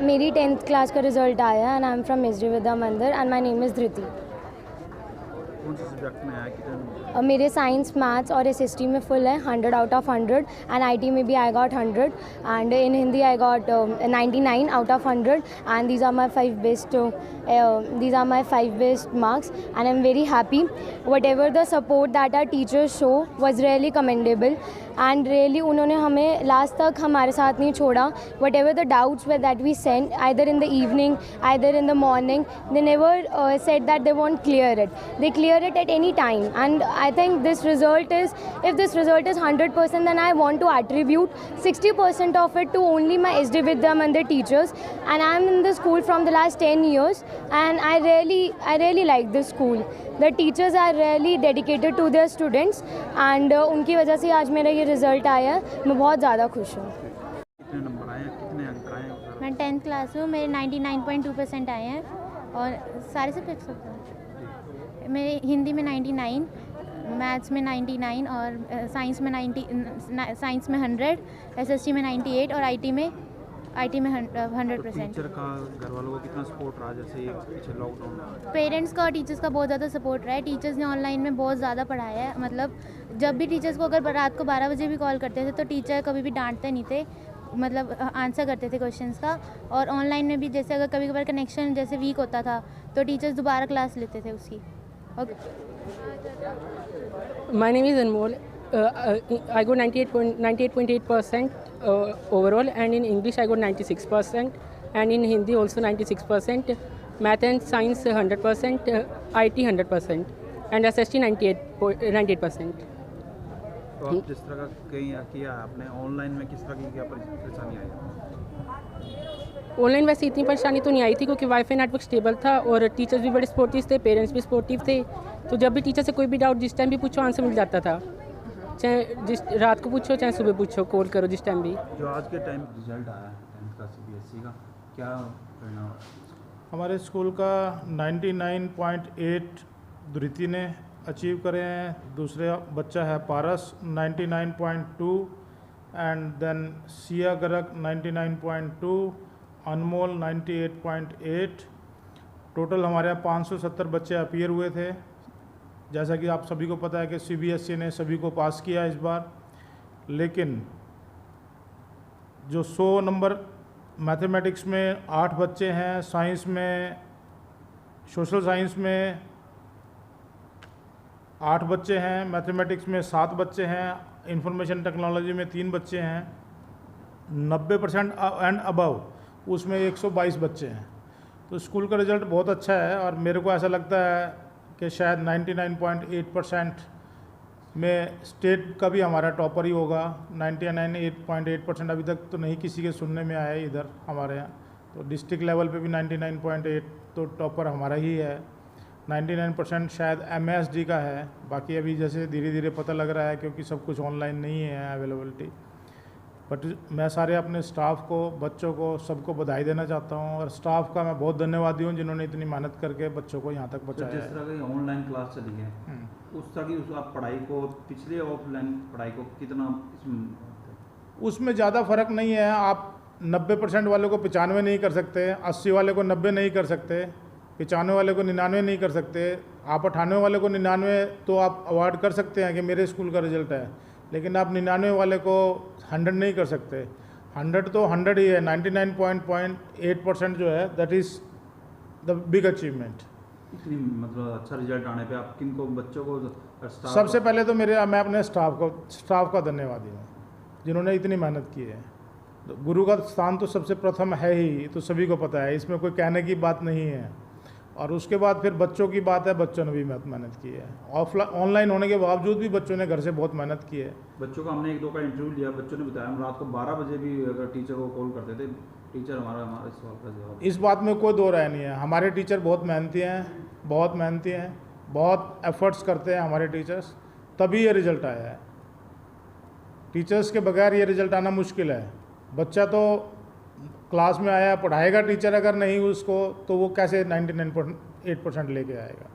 मेरी 10th class का result आया and I am from SD Vidya Mandir and my name is Dhriti. कौन से सब्जेक्ट में आया कितने? मेरे साइंस मैथ्स और एसएसटी में फुल है 100 आउट ऑफ 100 एंड आईटी में भी I got 100 and in Hindi I got 99 out of 100 and these are my 5 best marks and I'm very happy. Whatever the support that our teachers show was really commendable and really उन्होंने हमें last तक हमारे साथ नहीं छोड़ा. Whatever the doubts were that we sent either in the evening either in the morning, they never said that they won't clear it. They clear it at any time and I think this result is, if this result is 100%, then I want to attribute 60% of it to only my SD Vidya Mandir teachers, and I am in the school from the last 10 years and I really like this school. The teachers are really dedicated to their students and उनकी वजह से आज मेरा ये result आया है. मैं बहुत ज़्यादा खुश हूँ. कितने नंबर आए, कितने अंक आए? मैं 10th क्लास हूँ, मेरे 99.2% आए हैं और सारे सब्जेक्ट्स होते हैं. मेरे हिंदी में 99, मैथ्स में 99 और साइंस में 100, एसएसटी में 98 और आईटी में 100%. टीचर का घर वालों को कितना सपोर्ट रहा, जैसे ये पीछे लॉकडाउन? पेरेंट्स का और टीचर्स का बहुत ज़्यादा सपोर्ट रहा है. टीचर्स ने ऑनलाइन में बहुत ज़्यादा पढ़ाया है. मतलब जब भी टीचर्स को अगर रात को 12 बजे भी कॉल करते थे तो टीचर कभी भी डांटते नहीं थे, मतलब आंसर करते थे क्वेश्चंस का. और ऑनलाइन में भी जैसे अगर कभी कभार कनेक्शन जैसे वीक होता था तो टीचर्स दोबारा क्लास लेते थे उसकी. My name is Anmol. I got 98.8% overall, and in English I got 96%, and in Hindi also 96%. Math and Science 100%, IT 100%, and SST 98%. तो आप जिस तरह का कहीं किया आपने ऑनलाइन में, किस तरह की क्या परेशानी आई? ऑनलाइन वैसे इतनी परेशानी तो नहीं आई थी क्योंकि वाईफाई नेटवर्क स्टेबल था और टीचर्स भी बड़े सपोर्टिव थे, पेरेंट्स भी सपोर्टिव थे. तो जब भी टीचर से कोई भी डाउट जिस टाइम भी पूछो आंसर मिल जाता था, चाहे जिस रात को पूछो चाहे सुबह पूछो, कॉल करो जिस टाइम भी. जो आज के टाइम रिजल्ट आया 10th का सीबीएसई का, क्या परिणाम? हमारे स्कूल का 99.8 धृति ने अचीव करे हैं. दूसरे बच्चा है Paras 99.2 and then Siya Garg 99.2, Anmol 98.8. Total हमारे यहाँ 570 बच्चे अपीयर हुए थे. जैसा कि आप सभी को पता है कि सीबीएसई ने सभी को पास किया इस बार, लेकिन जो 100 नंबर मैथमेटिक्स में 8 बच्चे हैं, साइंस में सोशल साइंस में 8 बच्चे हैं, मैथमेटिक्स में 7 बच्चे हैं, इंफॉर्मेशन टेक्नोलॉजी में 3 बच्चे हैं, 90% एंड अबव उसमें 122 बच्चे हैं. तो स्कूल का रिज़ल्ट बहुत अच्छा है और मेरे को ऐसा लगता है कि शायद 99.8% में स्टेट का भी हमारा टॉपर ही होगा. 99.8% अभी तक तो नहीं किसी के सुनने में आया है इधर हमारे यहाँ. तो डिस्ट्रिक्ट लेवल पे भी 99.8 तो टॉपर हमारा ही है. 99% शायद MSD का है. बाकी अभी जैसे धीरे धीरे पता लग रहा है क्योंकि सब कुछ ऑनलाइन नहीं है अवेलेबिलिटी. बट मैं सारे अपने स्टाफ को, बच्चों को, सबको बधाई देना चाहता हूँ और स्टाफ का मैं बहुत धन्यवादी हूँ जिन्होंने इतनी मेहनत करके बच्चों को यहाँ तक पहुँचाया है. जिस तरह की ऑनलाइन क्लास चली है उस तरह की आप पढ़ाई को, पिछले ऑफलाइन पढ़ाई को कितना उसमें ज़्यादा फ़र्क नहीं है. आप 90% वाले को 95 नहीं कर सकते, 80 वाले को 90 नहीं कर सकते, 95 वाले को 99 नहीं कर सकते. आप 98 वाले को 99 तो आप अवार्ड कर सकते हैं कि मेरे स्कूल का रिजल्ट है, लेकिन आप 99 वाले को 100 नहीं कर सकते. 100 तो 100 ही है. 99.8% जो है that is the big achievement. इतनी मतलब अच्छा रिजल्ट आने पे आप किन को बच्चों को staff सबसे को- पहले तो मैं अपने स्टाफ का धन्यवादी हूँ जिन्होंने इतनी मेहनत की है। तो गुरु का स्थान तो सबसे प्रथम है ही, तो सभी को पता है, इसमें कोई कहने की बात नहीं है। और उसके बाद फिर बच्चों की बात है, बच्चों ने भी मेहनत की है। ऑनलाइन होने के बावजूद भी बच्चों ने घर से बहुत मेहनत की है। बच्चों का हमने 1-2 का इंटरव्यू लिया, बच्चों ने बताया हम रात को 12 बजे भी अगर टीचर को कॉल करते थे, टीचर हमारा हमारे सवाल का जवाब। इस बात में कोई दो राय नहीं है। हमारे टीचर बहुत मेहनती हैं, बहुत एफर्ट्स करते हैं हमारे टीचर्स, तभी ये रिज़ल्ट आया है। टीचर्स के बगैर ये रिज़ल्ट आना मुश्किल है। बच्चा तो क्लास में आया, पढ़ाएगा टीचर अगर नहीं उसको, तो वो कैसे 99.8% लेके आएगा।